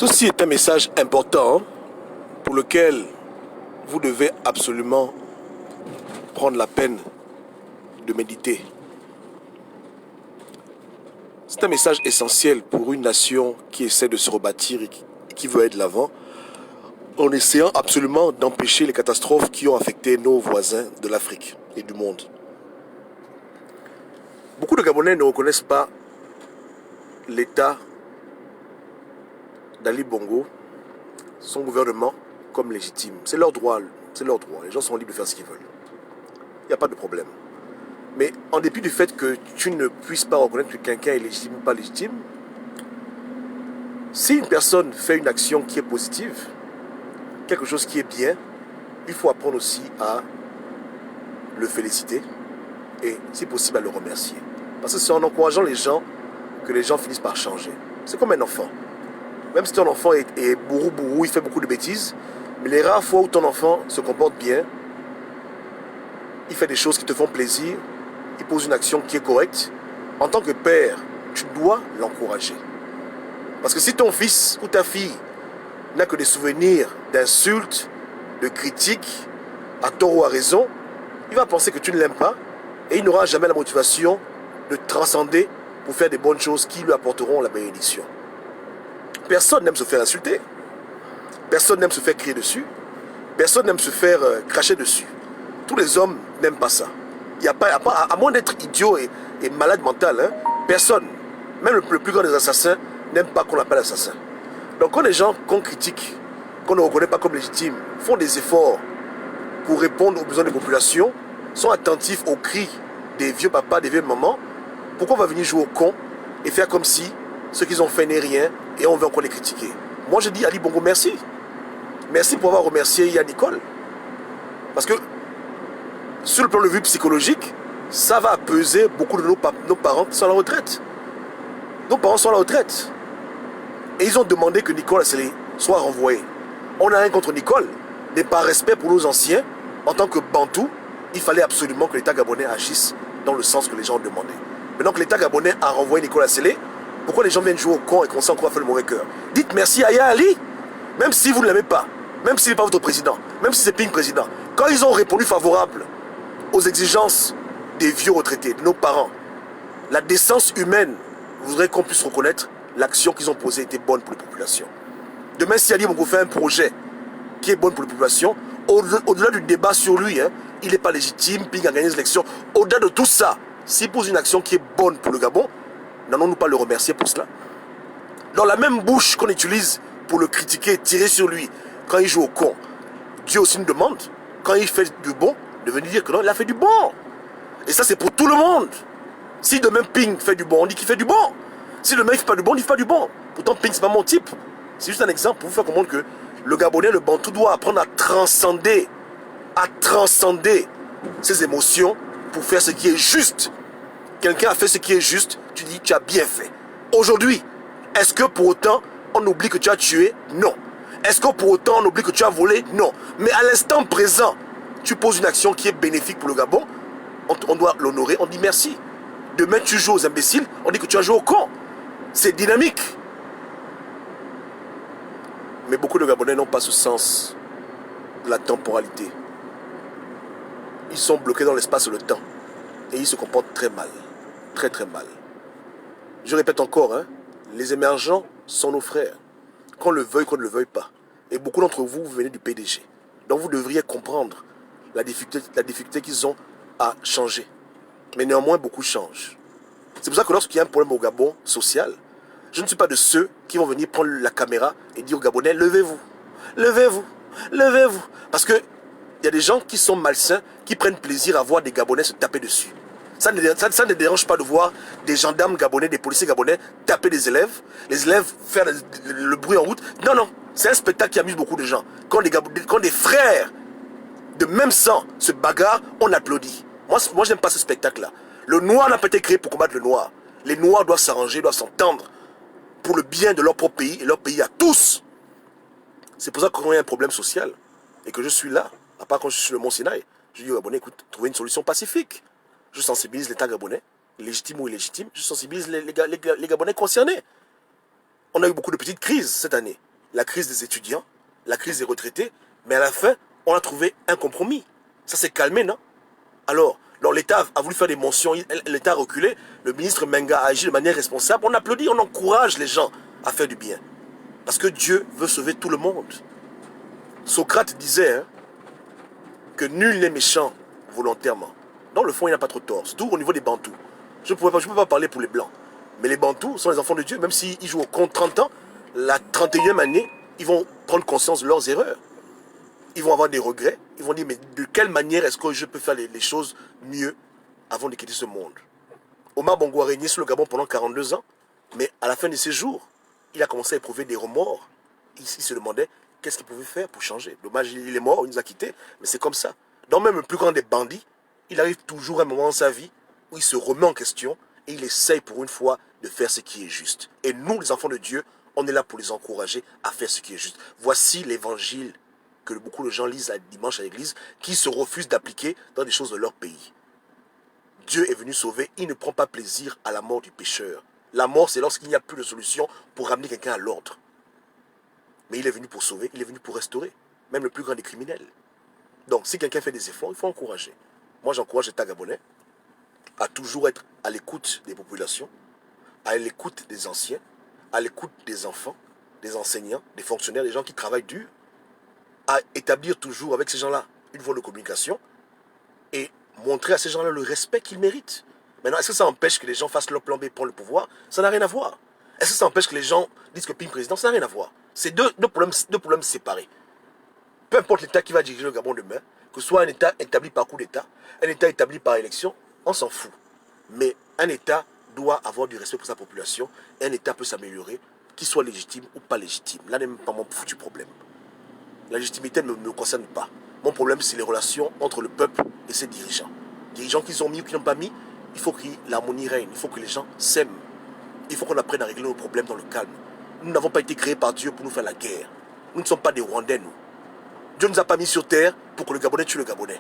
Ceci est un message important pour lequel vous devez absolument prendre la peine de méditer. C'est un message essentiel pour une nation qui essaie de se rebâtir et qui veut aller de l'avant en essayant absolument d'empêcher les catastrophes qui ont affecté nos voisins de l'Afrique et du monde. Beaucoup de Gabonais ne reconnaissent pas l'État d'Ali Bongo, son gouvernement, comme légitime. C'est leur droit, Les gens sont libres de faire ce qu'ils veulent. Il n'y a pas de problème. Mais en dépit du fait que tu ne puisses pas reconnaître que quelqu'un est légitime ou pas légitime, si une personne fait une action qui est positive, quelque chose qui est bien, il faut apprendre aussi à le féliciter et, si possible, à le remercier. Parce que c'est en encourageant les gens que les gens finissent par changer. C'est comme un enfant. Même si ton enfant est bourrou, il fait beaucoup de bêtises, mais les rares fois où ton enfant se comporte bien, il fait des choses qui te font plaisir, il pose une action qui est correcte, en tant que père, tu dois l'encourager. Parce que si ton fils ou ta fille n'a que des souvenirs d'insultes, de critiques, à tort ou à raison, il va penser que tu ne l'aimes pas et il n'aura jamais la motivation de transcender pour faire des bonnes choses qui lui apporteront la bénédiction. Personne n'aime se faire insulter. Personne n'aime se faire crier dessus. Personne n'aime se faire cracher dessus. Tous les hommes n'aiment pas ça. Il y a pas, à moins d'être idiot et malade mental, personne, même le plus grand des assassins, n'aime pas qu'on l'appelle assassin. Donc quand les gens qu'on critique, qu'on ne reconnaît pas comme légitimes, font des efforts pour répondre aux besoins des populations, sont attentifs aux cris des vieux papas, des vieilles mamans, pourquoi on va venir jouer au con et faire comme si ce qu'ils ont fait n'est rien et on veut encore les critiquer? Moi je dis Ali Bongo merci. Merci pour avoir remercié Yann Nicole. Parce que sur le plan de vue psychologique, ça va peser beaucoup de nos parents qui sont à la retraite. Nos parents sont à la retraite. Et ils ont demandé que Nicole Assélé soit renvoyé. On n'a rien contre Nicole, mais par respect pour nos anciens, en tant que Bantou, il fallait absolument que l'État gabonais agisse dans le sens que les gens ont demandé. Maintenant que l'État gabonais a renvoyé Nicole Assélé, pourquoi les gens viennent jouer au con et qu'on sait encore faire le mauvais cœur? Dites merci à Yaya Ali, même si vous ne l'aimez pas, même s'il n'est pas votre président, même si c'est Ping président. Quand ils ont répondu favorable aux exigences des vieux retraités, de nos parents, la décence humaine voudrait qu'on puisse reconnaître l'action qu'ils ont posée était bonne pour les populations. Demain, si Ali Bongo fait un projet qui est bon pour les populations, au-delà du débat sur lui, il n'est pas légitime, Ping a gagné les élections, au-delà de tout ça, s'il pose une action qui est bonne pour le Gabon, n'allons-nous pas le remercier pour cela? Dans la même bouche qu'on utilise pour le critiquer, tirer sur lui, quand il joue au con, Dieu aussi nous demande, quand il fait du bon, de venir dire que non, il a fait du bon. Et ça, c'est pour tout le monde. Si demain Ping fait du bon, on dit qu'il fait du bon. Si demain il ne fait pas du bon, on dit qu'il fait pas du bon. Pourtant, Ping, ce n'est pas mon type. C'est juste un exemple pour vous faire comprendre que le Gabonais, le Bantou doit apprendre à transcender ses émotions pour faire ce qui est juste. Quelqu'un a fait ce qui est juste, tu dis tu as bien fait. Aujourd'hui, est-ce que pour autant on oublie que tu as tué? Non. Est-ce que pour autant on oublie que tu as volé? Non. Mais à l'instant présent, tu poses une action qui est bénéfique pour le Gabon, on doit l'honorer, on dit merci. Demain tu joues aux imbéciles, on dit que tu as joué au con. C'est dynamique. Mais beaucoup de Gabonais n'ont pas ce sens de la temporalité. Ils sont bloqués dans l'espace et le temps. Et ils se comportent très mal. Très très mal. Je répète encore, les émergents sont nos frères. Qu'on le veuille, qu'on ne le veuille pas. Et beaucoup d'entre vous, vous venez du PDG. Donc vous devriez comprendre la difficulté qu'ils ont à changer. Mais néanmoins, beaucoup changent. C'est pour ça que lorsqu'il y a un problème au Gabon social, je ne suis pas de ceux qui vont venir prendre la caméra et dire aux Gabonais, levez-vous, levez-vous, levez-vous. Parce qu'il y a des gens qui sont malsains, qui prennent plaisir à voir des Gabonais se taper dessus. Ça ne dérange pas de voir des gendarmes gabonais, des policiers gabonais taper les élèves faire le bruit en route. Non, non, c'est un spectacle qui amuse beaucoup de gens. Quand des frères de même sang se bagarrent, on applaudit. Moi je n'aime pas ce spectacle-là. Le noir n'a pas été créé pour combattre le noir. Les noirs doivent s'arranger, doivent s'entendre pour le bien de leur propre pays et leur pays à tous. C'est pour ça que quand il y a un problème social et que je suis là, à part quand je suis sur le Mont Sinaï, je dis aux Gabonais, écoute, trouvez une solution pacifique. Je sensibilise l'État gabonais, légitime ou illégitime, je sensibilise les Gabonais concernés. On a eu beaucoup de petites crises cette année. la crise des étudiants, la crise des retraités, mais à la fin, on a trouvé un compromis. Ça s'est calmé, non? Alors l'État a voulu faire des mentions, l'État a reculé, le ministre Menga a agi de manière responsable. On applaudit, on encourage les gens à faire du bien. Parce que Dieu veut sauver tout le monde. Socrate disait hein, que nul n'est méchant volontairement. Dans le fond, il n'a pas trop tort, surtout au niveau des Bantous. Je ne peux pas parler pour les Blancs. Mais les Bantous sont les enfants de Dieu, même s'ils jouent au compte 30 ans, la 31e année, ils vont prendre conscience de leurs erreurs. Ils vont avoir des regrets. Ils vont dire, mais de quelle manière est-ce que je peux faire les choses mieux avant de quitter ce monde? Omar Bongo a régné sur le Gabon pendant 42 ans, mais à la fin de ses jours, il a commencé à éprouver des remords. Il se demandait qu'est-ce qu'il pouvait faire pour changer. Dommage, il est mort, il nous a quittés, mais c'est comme ça. Dans même le plus grand des bandits, il arrive toujours un moment dans sa vie où il se remet en question et il essaye pour une fois de faire ce qui est juste. Et nous, les enfants de Dieu, on est là pour les encourager à faire ce qui est juste. Voici l'évangile que beaucoup de gens lisent le dimanche à l'église, qui se refusent d'appliquer dans des choses de leur pays. Dieu est venu sauver, il ne prend pas plaisir à la mort du pécheur. La mort, c'est lorsqu'il n'y a plus de solution pour ramener quelqu'un à l'ordre. Mais il est venu pour sauver, il est venu pour restaurer, même le plus grand des criminels. Donc, si quelqu'un fait des efforts, il faut encourager. Moi, j'encourage l'État gabonais à toujours être à l'écoute des populations, à l'écoute des anciens, à l'écoute des enfants, des enseignants, des fonctionnaires, des gens qui travaillent dur, à établir toujours avec ces gens-là une voie de communication et montrer à ces gens-là le respect qu'ils méritent. Maintenant, est-ce que ça empêche que les gens fassent leur plan B pour le pouvoir? Ça n'a rien à voir. Est-ce que ça empêche que les gens disent que Ping président? Ça n'a rien à voir. C'est deux problèmes séparés. Peu importe l'État qui va diriger le Gabon demain, que ce soit un État établi par coup d'État, un État établi par élection, on s'en fout. Mais un État doit avoir du respect pour sa population et un État peut s'améliorer, qu'il soit légitime ou pas légitime. Là n'est même pas mon foutu problème. La légitimité ne me concerne pas. Mon problème, c'est les relations entre le peuple et ses dirigeants. Dirigeants qu'ils ont mis ou qu'ils n'ont pas mis, il faut que l'harmonie règne, il faut que les gens s'aiment. Il faut qu'on apprenne à régler nos problèmes dans le calme. Nous n'avons pas été créés par Dieu pour nous faire la guerre. Nous ne sommes pas des Rwandais, nous. Dieu ne nous a pas mis sur terre pour que le Gabonais tue le Gabonais.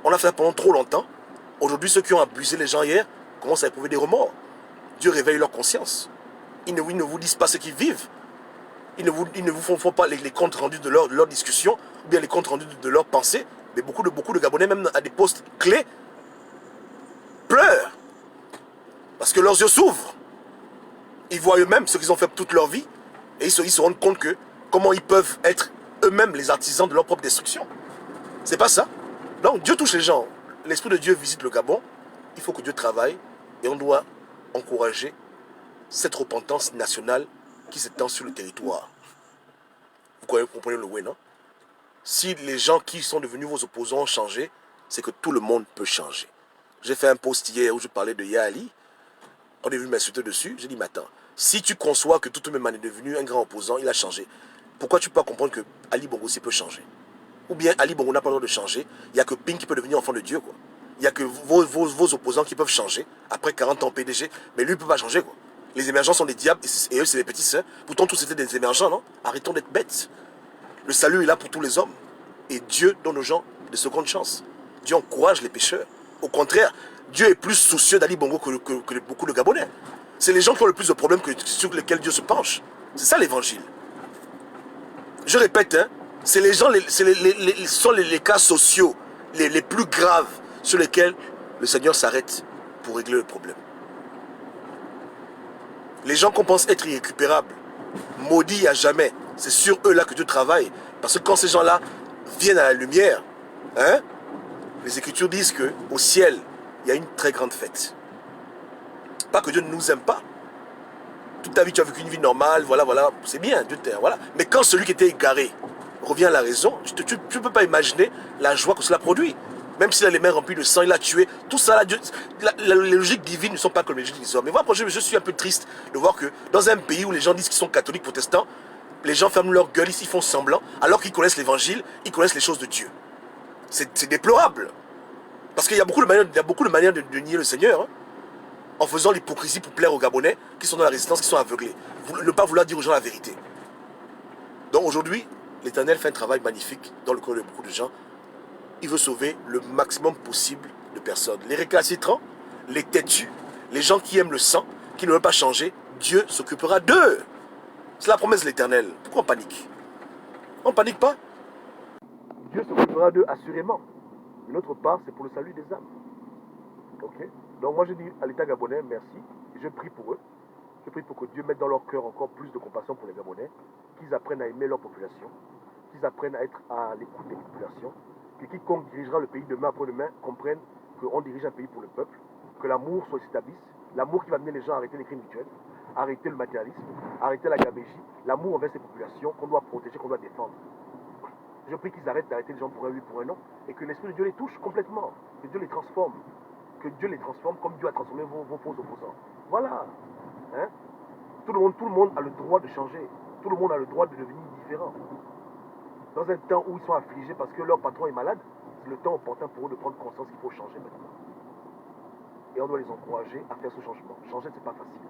On l'a fait pendant trop longtemps. Aujourd'hui, ceux qui ont abusé les gens hier commencent à éprouver des remords. Dieu réveille leur conscience. Ils ne vous disent pas ce qu'ils vivent. Ils ne vous font pas les comptes rendus de leur discussion, ou bien les comptes rendus de leurs pensées. Mais beaucoup de Gabonais, même à des postes clés, pleurent. Parce que leurs yeux s'ouvrent. Ils voient eux-mêmes ce qu'ils ont fait toute leur vie. Et ils se rendent compte que comment ils peuvent être eux-mêmes les artisans de leur propre destruction. C'est pas ça. Non, Dieu touche les gens. L'Esprit de Dieu visite le Gabon. Il faut que Dieu travaille. Et on doit encourager cette repentance nationale qui s'étend sur le territoire. Vous comprenez le way, non? Si les gens qui sont devenus vos opposants ont changé, c'est que tout le monde peut changer. J'ai fait un post hier où je parlais de Yaali. On est venu m'insulter dessus. J'ai dit, mais attends, si tu conçois que tout le même est devenu un grand opposant, il a changé. Pourquoi tu peux pas comprendre que Ali Bongo aussi peut changer? Ou bien Ali Bongo n'a pas le droit de changer. Il n'y a que Ping qui peut devenir enfant de Dieu, quoi. Il n'y a que vos opposants qui peuvent changer après 40 ans PDG. Mais lui, il ne peut pas changer, quoi. Les émergents sont des diables et eux, c'est des petits saints. Pourtant, tous étaient des émergents, non? Arrêtons d'être bêtes. Le salut est là pour tous les hommes. Et Dieu donne aux gens de secondes chances. Dieu encourage les pécheurs. Au contraire, Dieu est plus soucieux d'Ali Bongo que beaucoup de Gabonais. C'est les gens qui ont le plus de problèmes sur lesquels Dieu se penche. C'est ça l'évangile. Je répète, hein, c'est les gens, sont les cas sociaux les plus graves sur lesquels le Seigneur s'arrête pour régler le problème. Les gens qu'on pense être irrécupérables, maudits à jamais, c'est sur eux là que Dieu travaille. Parce que quand ces gens-là viennent à la lumière, hein, les Écritures disent qu'au ciel, il y a une très grande fête. Pas que Dieu ne nous aime pas. Toute ta vie, tu as vécu une vie normale, voilà, c'est bien, Dieu t'aime, voilà. Mais quand celui qui était égaré revient à la raison, tu ne peux pas imaginer la joie que cela produit. Même s'il a les mains remplies de sang, il a tué, tout ça là, Dieu, les logiques divines ne sont pas comme les logiques des hommes. Mais moi, je suis un peu triste de voir que dans un pays où les gens disent qu'ils sont catholiques, protestants, les gens ferment leur gueule, ils font semblant, alors qu'ils connaissent l'évangile, ils connaissent les choses de Dieu. C'est déplorable. Parce qu'il y a beaucoup de manières de nier le Seigneur, hein, en faisant l'hypocrisie pour plaire aux Gabonais qui sont dans la résistance, qui sont aveuglés. Ne pas vouloir dire aux gens la vérité. Donc aujourd'hui, l'Éternel fait un travail magnifique dans le cœur de beaucoup de gens. Il veut sauver le maximum possible de personnes. Les récalcitrants, les têtus, les gens qui aiment le sang, qui ne veulent pas changer, Dieu s'occupera d'eux. C'est la promesse de l'Éternel. Pourquoi on panique? On ne panique pas. Dieu s'occupera d'eux assurément. Une autre part, c'est pour le salut des âmes. Ok? Donc moi je dis à l'État gabonais, merci. Je prie pour eux. Je prie pour que Dieu mette dans leur cœur encore plus de compassion pour les Gabonais, qu'ils apprennent à aimer leur population, qu'ils apprennent à être à l'écoute des populations, que quiconque dirigera le pays demain après-demain comprenne qu'on dirige un pays pour le peuple, que l'amour soit s'établisse, l'amour qui va amener les gens à arrêter les crimes rituels, arrêter le matérialisme, arrêter la gabégie, l'amour envers ces populations qu'on doit protéger, qu'on doit défendre. Je prie qu'ils arrêtent d'arrêter les gens pour un oui, pour un non, et que l'Esprit de Dieu les touche complètement, que Dieu les transforme, comme Dieu a transformé vos faux opposants. Voilà. Hein? Tout le monde a le droit de changer. Tout le monde a le droit de devenir différent. Dans un temps où ils sont affligés parce que leur patron est malade, c'est le temps opportun pour eux de prendre conscience qu'il faut changer maintenant. Et on doit les encourager à faire ce changement. Changer, c'est pas facile.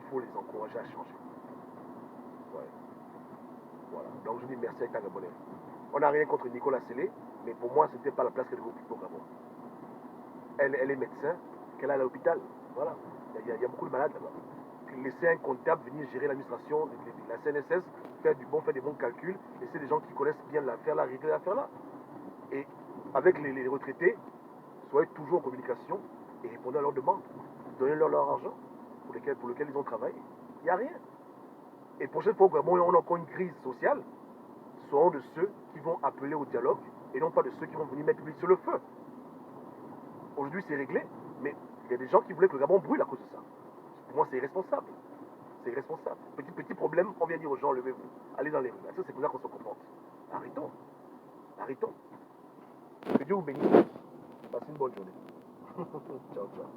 Il faut les encourager à changer. Ouais. Voilà. Donc je dis merci à l'État gabonais. On n'a rien contre Nicolas Sélé, mais pour moi, ce n'était pas la place qu'elle devait occuper au Gabon. Elle est médecin, qu'elle est à l'hôpital. Voilà. Il y a beaucoup de malades là-bas. Laisser un comptable venir gérer l'administration de la CNSS, faire des bons calculs, laisser des gens qui connaissent bien l'affaire là, régler l'affaire là. Et avec les retraités, soyez toujours en communication et répondez à leurs demandes. Donnez-leur leur argent pour lequel ils ont travaillé. Il n'y a rien. Et prochaine fois qu'on a encore une crise sociale, seront de ceux qui vont appeler au dialogue et non pas de ceux qui vont venir mettre l'huile sur le feu. Aujourd'hui, c'est réglé, mais il y a des gens qui voulaient que le Gabon brûle à cause de ça. Pour moi, c'est irresponsable. C'est irresponsable. Petit problème, on vient dire aux gens, levez-vous, allez dans les rues. Ça, c'est pour ça qu'on se comporte. Arrêtons. Arrêtons. Que Dieu vous bénisse. Passez une bonne journée. Ciao, ciao.